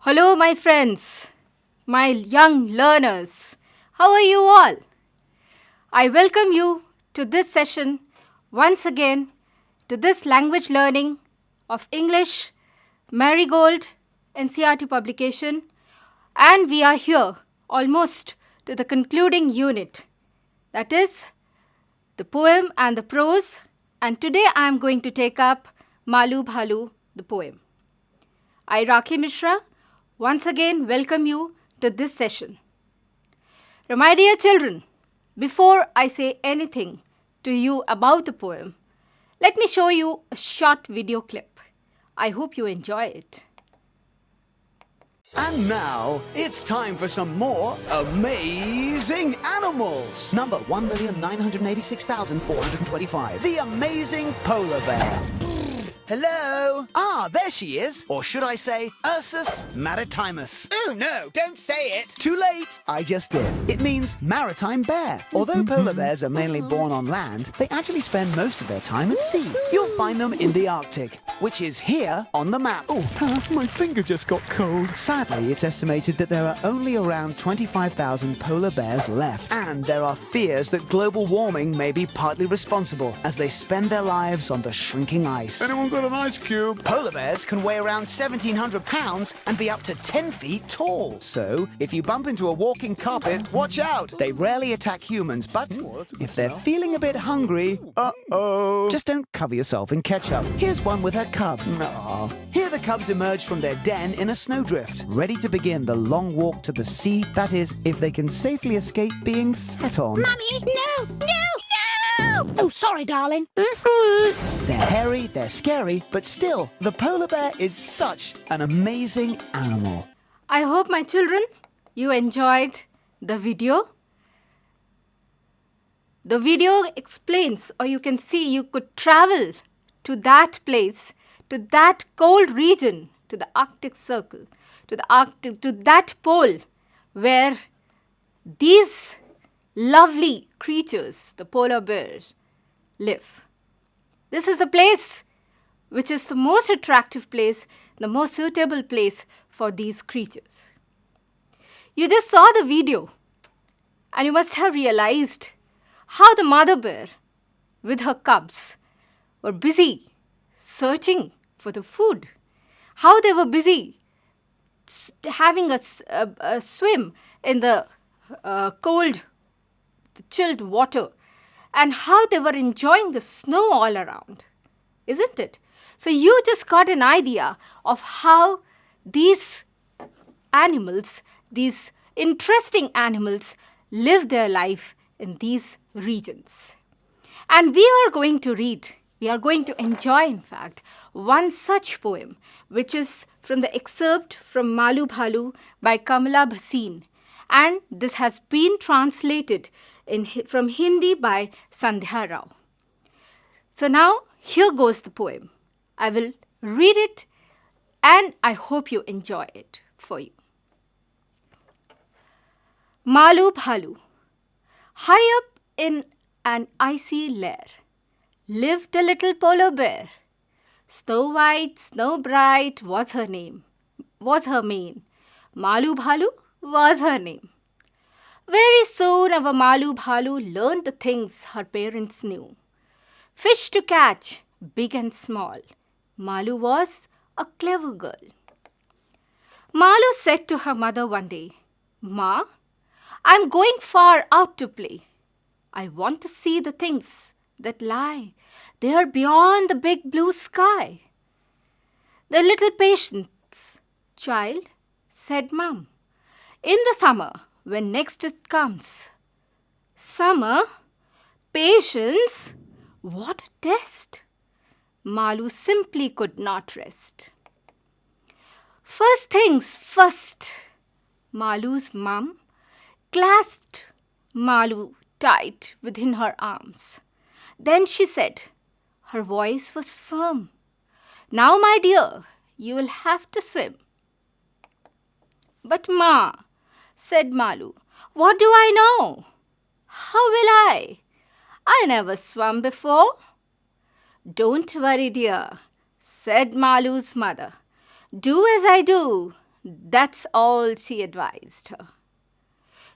Hello, my friends, my young learners. How are you all? I welcome you to this session once again to this language learning of English Marigold NCERT publication, and we are here almost to the concluding unit, that is the poem and the prose, and today I am going to take up Malu Bhalu, the poem. I, Rakhi Mishra, once again welcome you to this session. Now, my dear children, before I say anything to you about the poem, let me show you a short video clip. I hope you enjoy it. And now, it's time for some more amazing animals. Number 1,986,425. The amazing polar bear. Hello? Ah, there she is. Or should I say, Ursus maritimus. Oh, no, don't say it. Too late. I just did. It means maritime bear. Although polar bears are mainly born on land, they actually spend most of their time at sea. You'll find them in the Arctic, which is here on the map. Oh, my finger just got cold. Sadly, it's estimated that there are only around 25,000 polar bears left. And there are fears that global warming may be partly responsible as they spend their lives on the shrinking ice. Anyone got an ice cube? Polar bears can weigh around 1,700 pounds and be up to 10 feet tall. So, if you bump into a walking carpet, watch out. They rarely attack humans, but if they're feeling a bit hungry, just don't cover yourself in ketchup. Here's one with her cub. Aww. Here the cubs emerge from their den in a snowdrift, ready to begin the long walk to the sea. That is, if they can safely escape being sat on. Mummy, no, no, no! Oh, sorry, darling. They're hairy, they're scary, but still, the polar bear is such an amazing animal. I hope, my children, you enjoyed the video. The video explains, or you can see, you could travel to that place, to that cold region, to the Arctic Circle, to that pole where these lovely creatures, the polar bears, live. This is the place which is the most attractive place, the most suitable place for these creatures. You just saw the video and you must have realized how the mother bear with her cubs were busy searching for the food, how they were busy having a swim in the cold, the chilled water, and how they were enjoying the snow all around, isn't it? So you just got an idea of how these animals, these interesting animals, live their life in these regions. And we are going to enjoy, in fact, one such poem, which is from the excerpt from Malu Bhalu by Kamala Bhasin. And this has been translated from Hindi by Sandhya Rao. So now, here goes the poem. I will read it and I hope you enjoy it for you. Malu Bhalu. High up in an icy lair lived a little polar bear. Snow white, snow bright was her mane. Malu Bhalu was her name. Very soon our Malu Bhalu learned the things her parents knew. Fish to catch, big and small. Malu was a clever girl. Malu said to her mother one day, "Ma, I'm going far out to play. I want to see the things that lie there beyond the big blue sky." "The little patience, child," said Mum. "In the summer, when next it comes." Summer? Patience? What a test! Malu simply could not rest. First things first, Malu's mum clasped Malu tight within her arms. Then she said, her voice was firm, "Now, my dear, you will have to swim." "But Ma," said Malu, "what do I know? How will I? I never swam before." "Don't worry, dear," said Malu's mother. "Do as I do, That's all she advised her.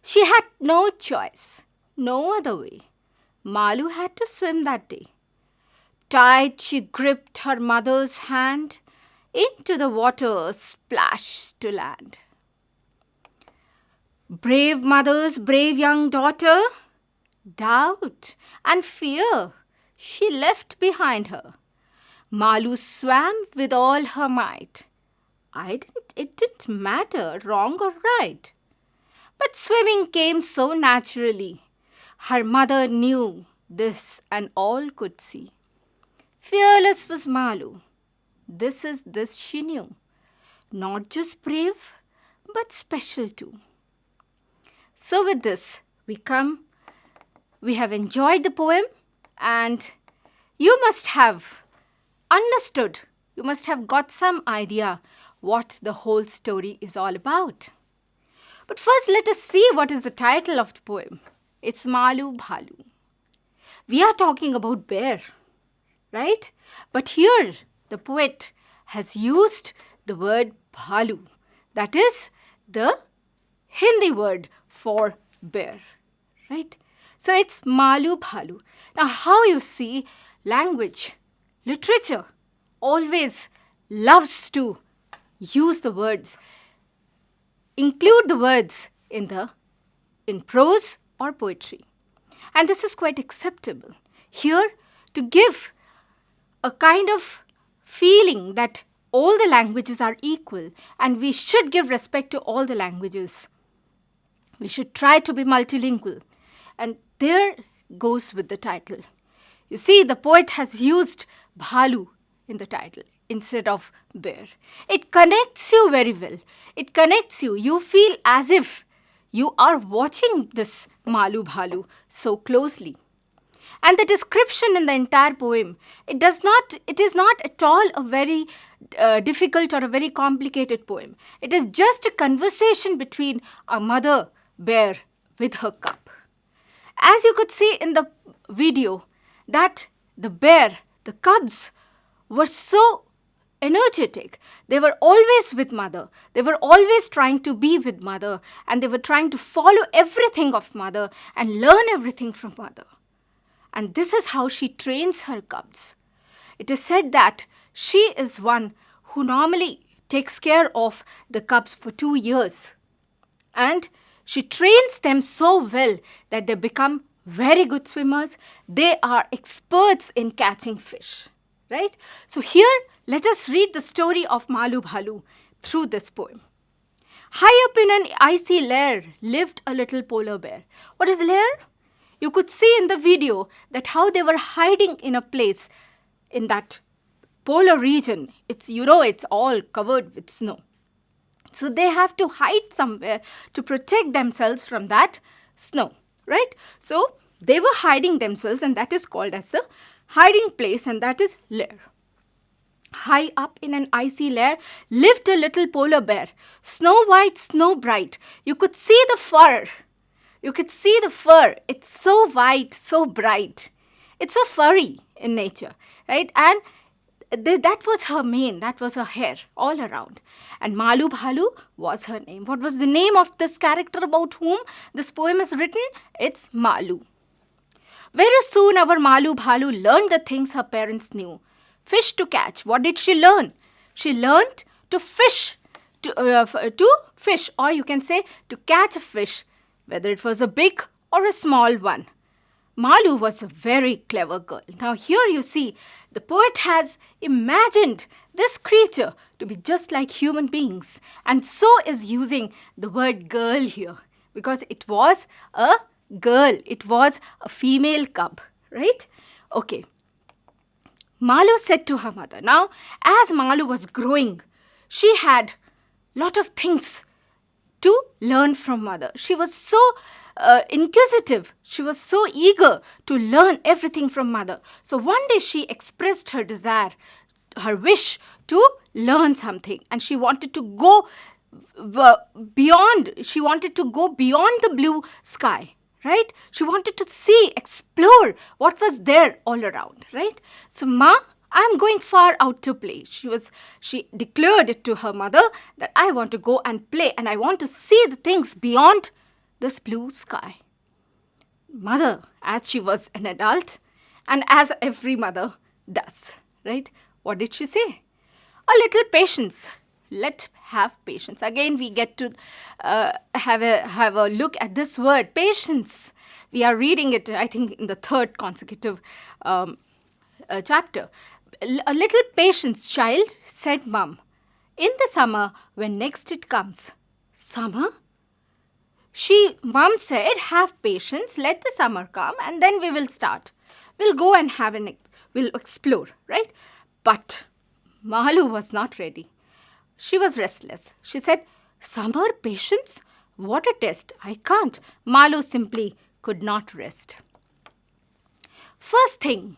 She had no choice, no other way. Malu had to swim that day. Tight she gripped her mother's hand. Into the water splashed to land. Brave mother's brave young daughter, doubt and fear she left behind her. Malu swam with all her might. It didn't matter wrong or right. But swimming came so naturally. Her mother knew this and all could see. Fearless was Malu. This she knew. Not just brave, but special too. So with this, we have enjoyed the poem, and you must have understood, you must have got some idea what the whole story is all about. But first let us see what is the title of the poem. It's Malu Bhalu. We are talking about bear, right? But here the poet has used the word Bhalu. That is the Hindi word for bear, right? So it's Malu Bhalu. Now how you see language, literature always loves to use the words, include the words in prose or poetry. And this is quite acceptable. Here to give a kind of feeling that all the languages are equal and we should give respect to all the languages. We should try to be multilingual. And there goes with the title. You see, the poet has used Bhalu in the title instead of bear. It connects you very well. It connects you. You feel as if you are watching this Malu Bhalu so closely. And the description in the entire poem, it is not at all a very difficult or a very complicated poem. It is just a conversation between a mother bear with her cub. As you could see in the video, that the bear, the cubs, were so energetic. They were always with mother. They were always trying to be with mother, and they were trying to follow everything of mother and learn everything from mother. And this is how she trains her cubs. It is said that she is one who normally takes care of the cubs for 2 years. And she trains them so well that they become very good swimmers. They are experts in catching fish, right? So here, let us read the story of Malu Bhalu through this poem. High up in an icy lair lived a little polar bear. What is lair? You could see in the video that how they were hiding in a place in that polar region. It's all covered with snow. So they have to hide somewhere to protect themselves from that snow, right? So they were hiding themselves, and that is called as the hiding place, and that is lair. High up in an icy lair lived a little polar bear, snow white, snow bright. You could see the fur. It's so white, so bright. It's so furry in nature, right? And that was her mane, that was her hair all around. And Malu Bhalu was her name. What was the name of this character about whom this poem is written? It's Malu. Very soon our Malu Bhalu learned the things her parents knew. Fish to catch. What did she learn? She learned to fish, to fish, or you can say to catch a fish, whether it was a big or a small one. Malu was a very clever girl. Now here you see, the poet has imagined this creature to be just like human beings, and so is using the word girl here, because it was a girl, it was a female cub, right? Okay. Malu said to her mother, now as Malu was growing, she had lot of things to learn from mother. She was so inquisitive. She was so eager to learn everything from mother. So one day she expressed her desire, her wish to learn something, and she wanted to go beyond. She wanted to go beyond the blue sky, right? She wanted to see, explore what was there all around, right? So Ma I'm going far out to play. She declared it to her mother that I want to go and play and I want to see the things beyond this blue sky. Mother, as she was an adult, and as every mother does, right? What did she say? A little patience. Let's have patience. Again, we get to have a look at this word, patience. We are reading it, I think, in the third consecutive chapter. A little patience, child, said Mum. In the summer, when next it comes. Summer? Mum said, have patience, let the summer come, and then we will start. We'll go and we'll explore, right? But Malu was not ready. She was restless. She said, summer patience? What a test. I can't. Malu simply could not rest. First thing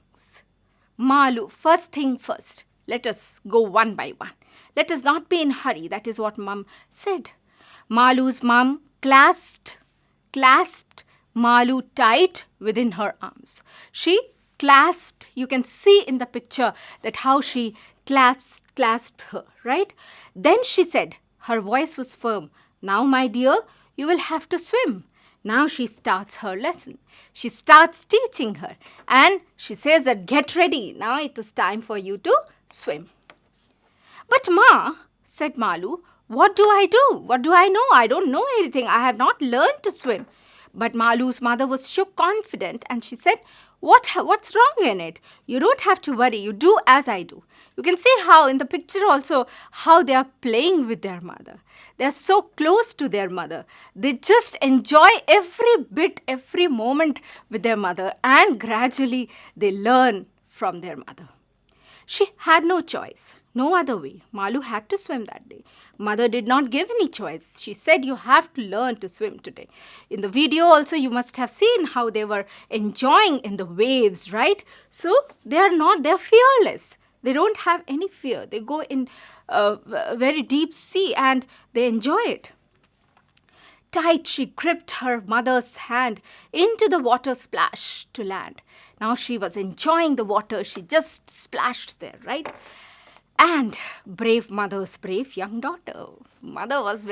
first. Let us go one by one. Let us not be in a hurry. That is what Mum said. Malu's mum clasped Malu tight within her arms. She clasped, you can see in the picture that how she clasped her, right? Then she said, her voice was firm, now my dear, you will have to swim. Now she starts her lesson. She starts teaching her and she says that get ready. Now it is time for you to swim. But Ma, said Malu, what do I do? What do I know? I don't know anything. I have not learned to swim. But Malu's mother was so confident and she said, what's wrong in it? You don't have to worry. You do as I do. You can see how in the picture also how they are playing with their mother. They are so close to their mother. They just enjoy every bit, every moment with their mother and gradually they learn from their mother. She had no choice, no other way. Malu had to swim that day. Mother did not give any choice. She said, you have to learn to swim today. In the video also, you must have seen how they were enjoying in the waves, right? So they're fearless. They don't have any fear. They go in a very deep sea and they enjoy it. Tight, she gripped her mother's hand into the water splash to land. Now she was enjoying the water. She just splashed there, right? And brave mother's brave young daughter. Mother was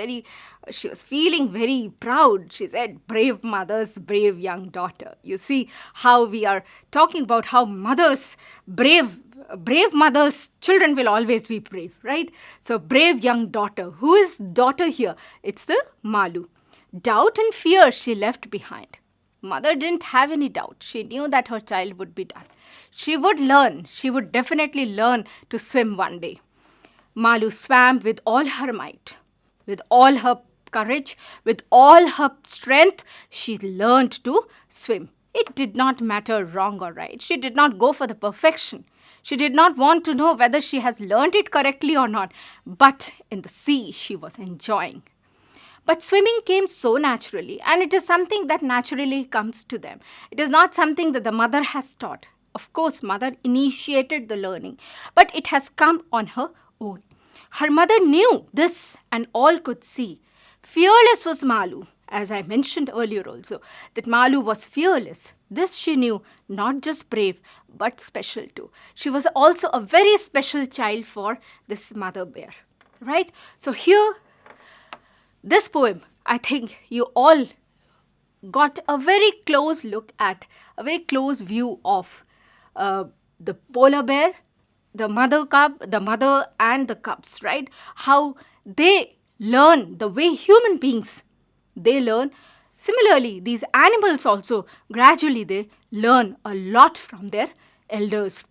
she was feeling very proud. She said, brave mother's brave young daughter. You see how we are talking about how brave mothers, children will always be brave, right? So brave young daughter. Who is daughter here? It's the Malu. Doubt and fear she left behind. Mother didn't have any doubt. She knew that her child would be done. She would learn. She would definitely learn to swim one day. Malu swam with all her might, with all her courage, with all her strength. She learned to swim. It did not matter wrong or right. She did not go for the perfection. She did not want to know whether she has learned it correctly or not. But in the sea, she was enjoying. But swimming came so naturally, and it is something that naturally comes to them. It is not something that the mother has taught. Of course, mother initiated the learning, but it has come on her own. Her mother knew this and all could see. Fearless was Malu, as I mentioned earlier also, that Malu was fearless. This she knew, not just brave, but special too. She was also a very special child for this mother bear, right? So here, this poem, I think you all got a very close look at, a very close view of the polar bear, the mother and the cubs, right? How they learn the way human beings, they learn. Similarly, these animals also, gradually they learn a lot from their elders,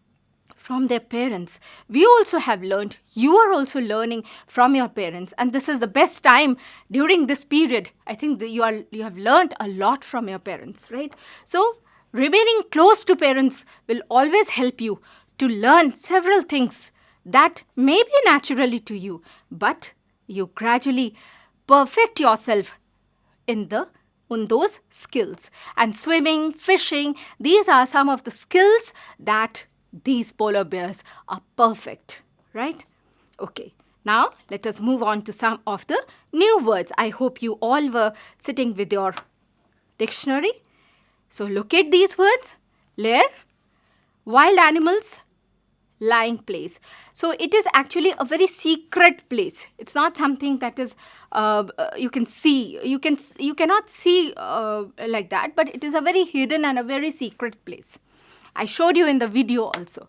from their parents. We also have learned, you are also learning from your parents, and this is the best time during this period. I think that you have learned a lot from your parents, right? So remaining close to parents will always help you to learn several things that may be naturally to you, but you gradually perfect yourself in those skills. And swimming, fishing, these are some of the skills that these polar bears are perfect, right? Okay, now let us move on to some of the new words. I hope you all were sitting with your dictionary. So look at these words. Lair, wild animals, lying place. So it is actually a very secret place. It's not something that is you can see. You cannot see like that, but it is a very hidden and a very secret place. I showed you in the video also.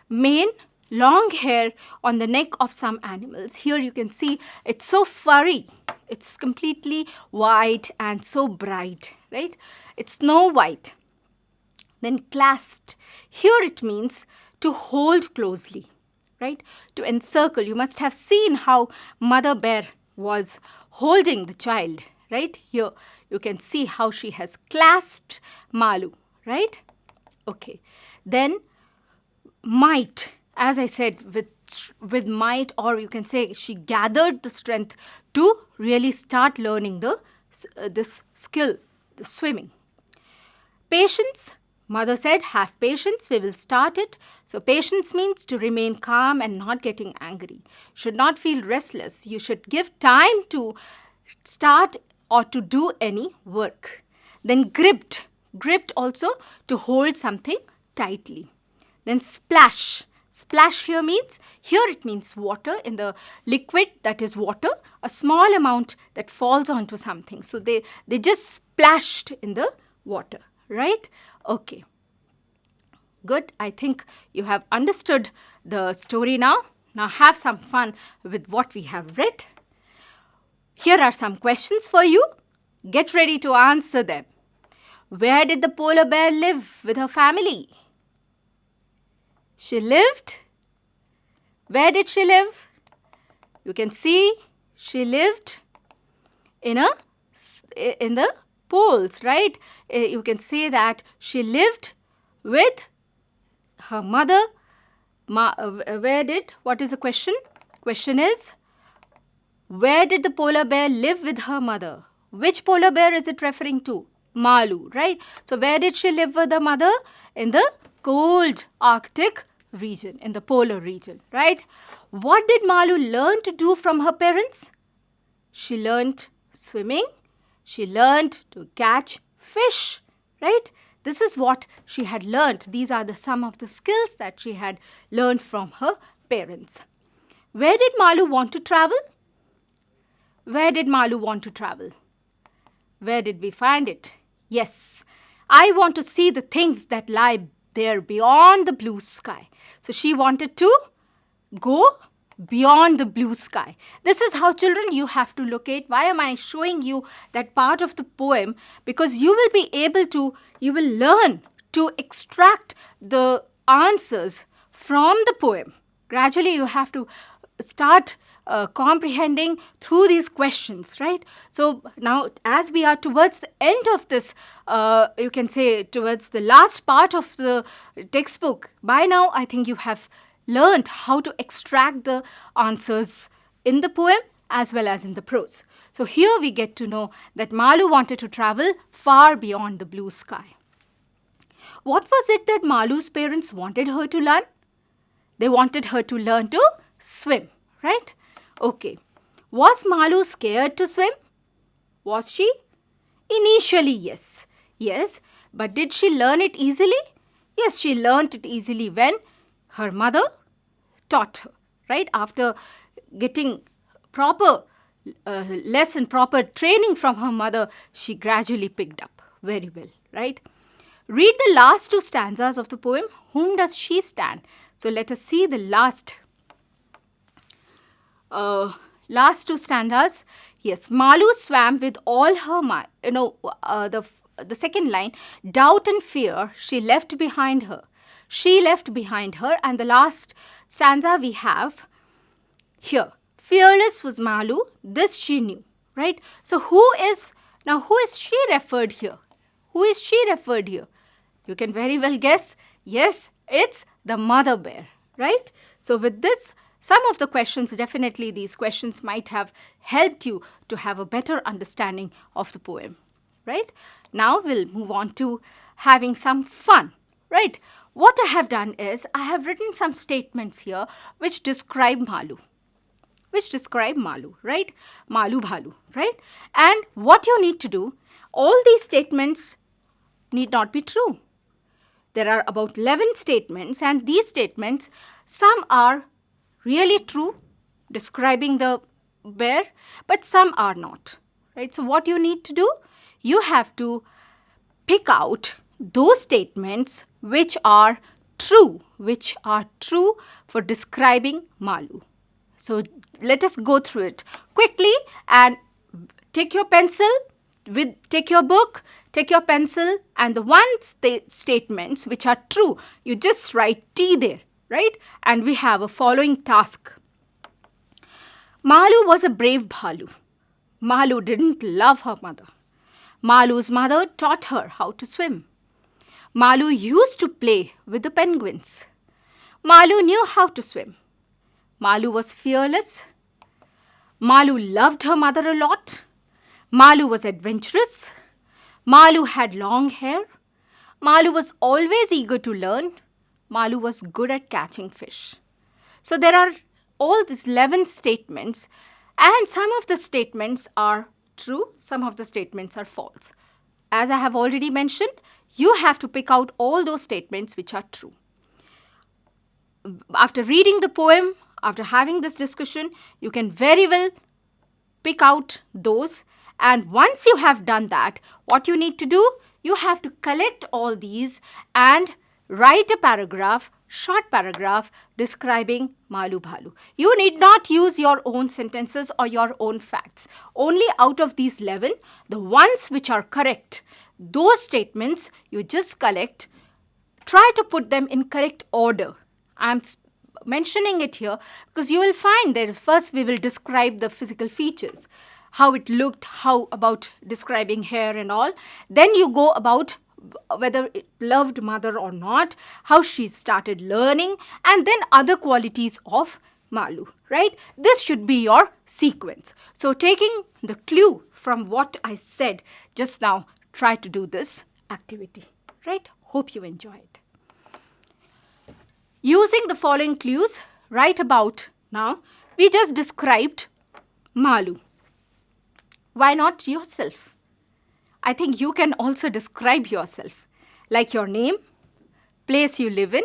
Mane, long hair on the neck of some animals. Here you can see it's so furry. It's completely white and so bright, right? It's snow white. Then clasped. Here it means to hold closely, right? To encircle. You must have seen how Mother Bear was holding the child, right? Here you can see how she has clasped Malu, right? Okay. Then might, as I said, with might, or you can say she gathered the strength to really start learning this skill, the swimming. Patience. Mother said, have patience, we will start it. So patience means to remain calm and not getting angry. Should not feel restless. You should give time to start or to do any work. Then gripped. Gripped also to hold something tightly. Then splash. Splash here it means water, in the liquid that is water, a small amount that falls onto something. So they just splashed in the water, right? Okay. Good. I think you have understood the story now. Now have some fun with what we have read. Here are some questions for you. Get ready to answer them. Where did the polar bear live with her family? She lived. Where did she live? You can see she lived in the poles, right? You can say that she lived with her mother. What is the question? Question is, where did the polar bear live with her mother? Which polar bear is it referring to? Malu, right? So where did she live with her mother? In the cold Arctic region, in the polar region, right? What did Malu learn to do from her parents? She learned swimming. She learned to catch fish, right? This is what she had learned. These are some of the skills that she had learned from her parents. Where did Malu want to travel? Where did Malu want to travel? Where did we find it? Yes, I want to see the things that lie there beyond the blue sky. So she wanted to go beyond the blue sky. This is how, children, you have to locate. Why am I showing you that part of the poem? Because you will learn to extract the answers from the poem. Gradually, you have to start comprehending through these questions, right? So now, as we are towards the end of this, you can say towards the last part of the textbook, by now I think you have learned how to extract the answers in the poem as well as in the prose. So here we get to know that Malu wanted to travel far beyond the blue sky. What was it that Malu's parents wanted her to learn? They wanted her to learn to swim, right? Okay. Was Malu scared to swim? Was she? Initially, yes. Yes, but did she learn it easily? Yes, she learned it easily when her mother taught her, right? After getting proper lesson, proper training from her mother, she gradually picked up very well, right? Read the last two stanzas of the poem. Whom does she stand? So let us see the last two stanzas. Yes, Malu swam with all her might. The second line, doubt and fear she left behind her. She left behind her. And the last stanza we have here. Fearless was Malu, this she knew, right? So who is she referred here? Who is she referred here? You can very well guess. Yes, it's the mother bear, right? So with this, some of the questions, definitely these questions might have helped you to have a better understanding of the poem, right? Now we'll move on to having some fun, right? What I have done is I have written some statements here which describe Malu. Right? Malu Bhalu, right? And what you need to do, all these statements need not be true. There are about 11 statements, and these statements, Some are really true, describing the bear, but some are not. Right? So what you need to do, you have to pick out those statements which are true for describing Malu. So let us go through it quickly, and take your pencil, take your book, take your pencil, and the statements which are true, you just write T there, right? And we have a following task. Malu was a brave Bhalu. Malu didn't love her mother. Malu's mother taught her how to swim. Malu used to play with the penguins. Malu knew how to swim. Malu was fearless. Malu loved her mother a lot. Malu was adventurous. Malu had long hair. Malu was always eager to learn. Malu was good at catching fish. So there are all these 11 statements, and some of the statements are true, some of the statements are false. As I have already mentioned, you have to pick out all those statements which are true. After reading the poem, after having this discussion, you can very well pick out those. And once you have done that, what you need to do, you have to collect all these and write a paragraph, short paragraph, describing Malu Bhalu. You need not use your own sentences or your own facts. Only out of these 11, the ones which are correct, those statements you just collect. Try to put them in correct order. I'm mentioning it here because you will find that first we will describe the physical features, how it looked, how about describing hair and all. Then you go about whether it loved mother or not, how she started learning, and then other qualities of Malu, right? This should be your sequence. So taking the clue from what I said just now, try to do this activity, right? Hope you enjoy it. Using the following clues, right about now, we just described Malu. Why not yourself? I think you can also describe yourself, like your name, place you live in,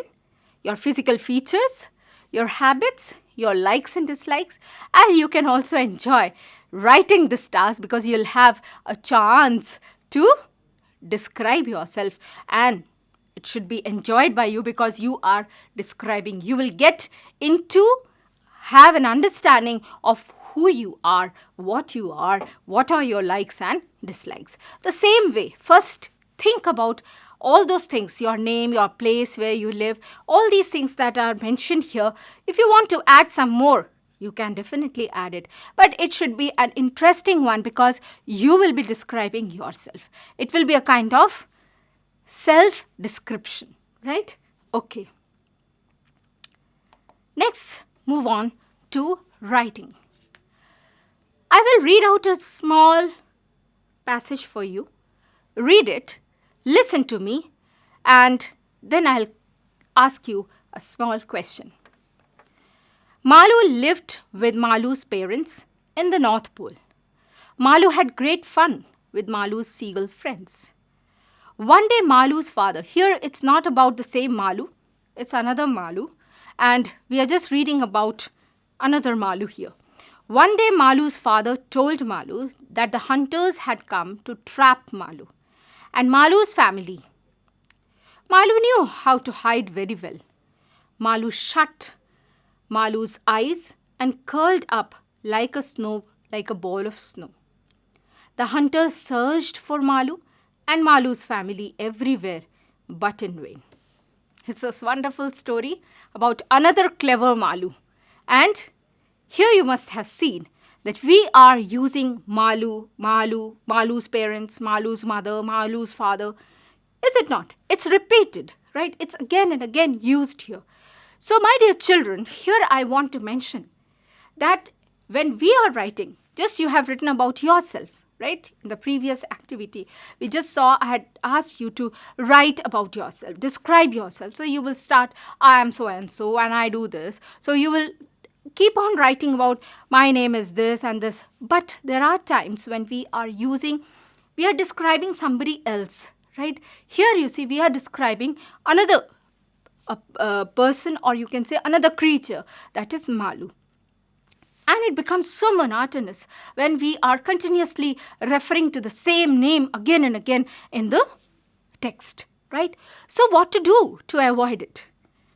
your physical features, your habits, your likes and dislikes, and you can also enjoy writing this task because you'll have a chance to describe yourself, and it should be enjoyed by you because you are describing. You will get into have an understanding of who you are, what are your likes and dislikes. The same way, first think about all those things, your name, your place where you live, all these things that are mentioned here. If you want to add some more, you can definitely add it. But it should be an interesting one because you will be describing yourself. It will be a kind of self-description, right? Okay. Next, move on to writing. I will read out a small passage for you. Read it, listen to me, and then I'll ask you a small question. Malu lived with Malu's parents in the North Pole. Malu had great fun with Malu's seagull friends. One day Malu's father, here it's not about the same Malu, it's another Malu, and we are just reading about another Malu here. One day Malu's father told Malu that the hunters had come to trap Malu and Malu's family. Malu knew how to hide very well. Malu shut Malu's eyes and curled up like a ball of snow. The hunters searched for Malu and Malu's family everywhere, but in vain. It's a wonderful story about another clever Malu. And here you must have seen that we are using Malu's parents, Malu's mother, Malu's father. Is it not? It's repeated, right? It's again and again used here. So my dear children, here I want to mention that when we are writing, just you have written about yourself, right? In the previous activity, we just saw I had asked you to write about yourself, describe yourself. So you will start, I am so and so and I do this. So you will keep on writing about my name is this and this. But there are times when we are describing somebody else, right? Here you see we are describing another a person, or you can say another creature, that is Malu. And it becomes so monotonous when we are continuously referring to the same name again and again in the text, right? So what to do to avoid it?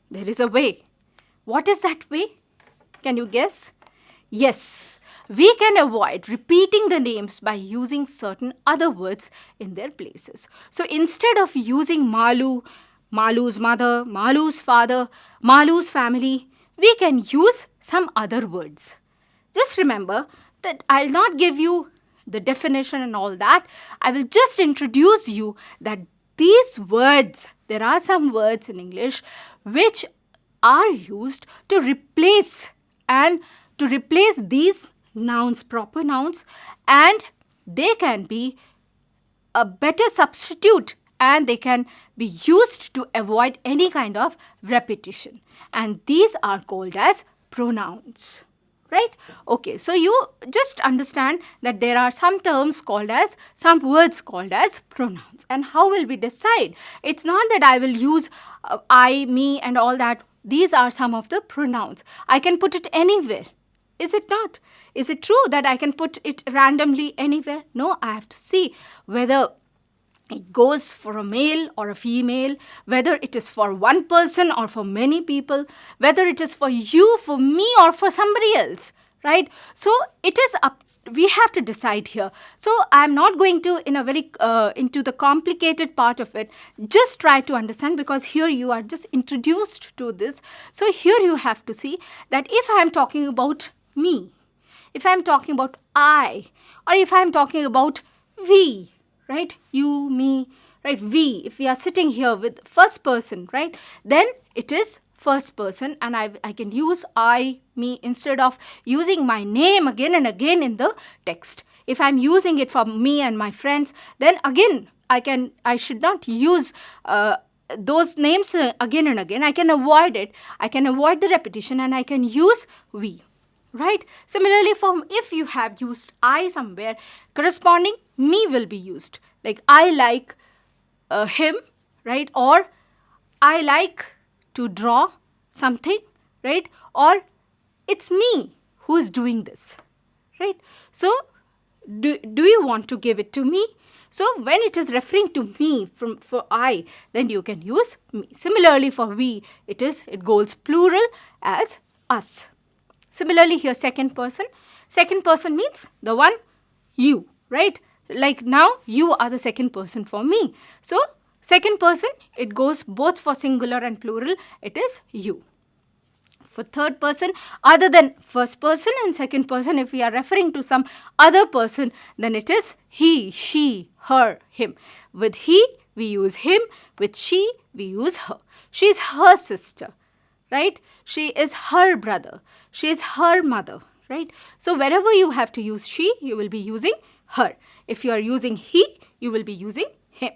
There is a way. What is that way? Can you guess? Yes, we can avoid repeating the names by using certain other words in their places. So instead of using Malu, Malu's mother, Malu's father, Malu's family, we can use some other words. Just remember that I'll not give you the definition and all that. I will just introduce you that these words, there are some words in English which are used to replace these nouns, proper nouns, and they can be a better substitute, and they can be used to avoid any kind of repetition. And these are called as pronouns. Right? Okay, so you just understand that there are some words called as pronouns. And how will we decide? It's not that I will use I, me and all that. These are some of the pronouns. I can put it anywhere. Is it not? Is it true that I can put it randomly anywhere? No, I have to see whether it goes for a male or a female, whether it is for one person or for many people, whether it is for you, for me, or for somebody else, right? So it is up. We have to decide here. So I'm not going to into the complicated part of it. Just try to understand, because here you are just introduced to this. So here you have to see that if I am talking about me, if I am talking about I, or if I am talking about we, right? You, me, right? We. If we are sitting here with first person, right? Then it is first person, and I can use I, me, instead of using my name again and again in the text. If I'm using it for me and my friends, then again I should not use those names again and again. I can avoid it. I can avoid the repetition, and I can use we. Right? Similarly, if you have used I somewhere, corresponding me will be used. Like I like him, right? Or I like to draw something, right? Or it's me who's doing this, right? So do you want to give it to me? So when it is referring to me for I, then you can use me. Similarly for we, it goes plural as us. Similarly here, second person. Second person means the one, you, right? Like now, you are the second person for me. So second person, it goes both for singular and plural. It is you. For third person, other than first person and second person, if we are referring to some other person, then it is he, she, her, him. With he, we use him. With she, we use her. She is her sister, right? She is her brother. She is her mother, right? So wherever you have to use she, you will be using her. If you are using he, you will be using him.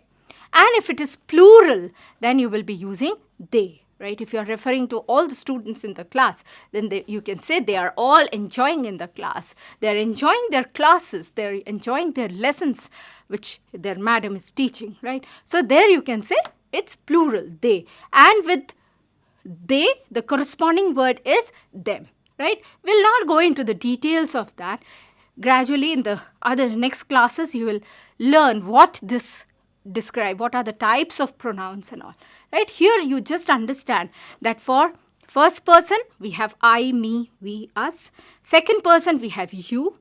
And if it is plural, then you will be using they, right? If you are referring to all the students in the class, then you can say they are all enjoying in the class. They are enjoying their classes. They are enjoying their lessons, which their madam is teaching, right? So there you can say it's plural, they. And with they, the corresponding word is them, right? We'll not go into the details of that. Gradually in the other next classes, you will learn what this describe, what are the types of pronouns and all, right? Here you just understand that for first person, we have I, me, we, us. Second person, we have you.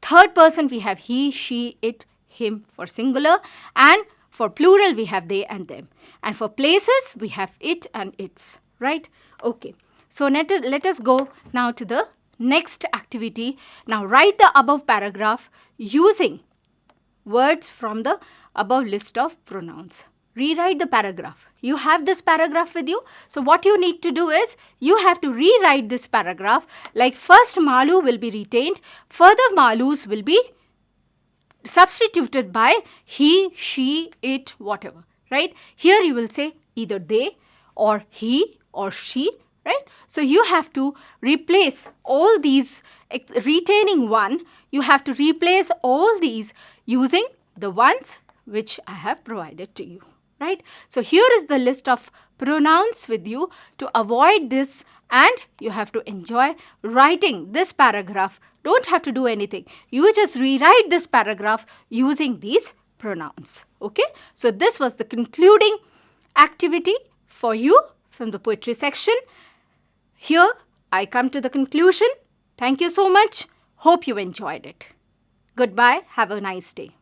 Third person, we have he, she, it, him for singular. And for plural, we have they and them. And for places, we have it and its. Right? Okay. So let us go now to the next activity. Now write the above paragraph using words from the above list of pronouns. Rewrite the paragraph. You have this paragraph with you. So what you need to do is you have to rewrite this paragraph. Like first Malu will be retained. Further Malus will be substituted by he, she, it, whatever. Right? Here you will say either they or he or she, right? So you have to replace all these, retaining one, you have to replace all these using the ones which I have provided to you, right? So here is the list of pronouns with you to avoid this, and you have to enjoy writing this paragraph. Don't have to do anything. You just rewrite this paragraph using these pronouns. Okay? So this was the concluding activity for you from the poetry section. Here I come to the conclusion. Thank you so much. Hope you enjoyed it. Goodbye. Have a nice day.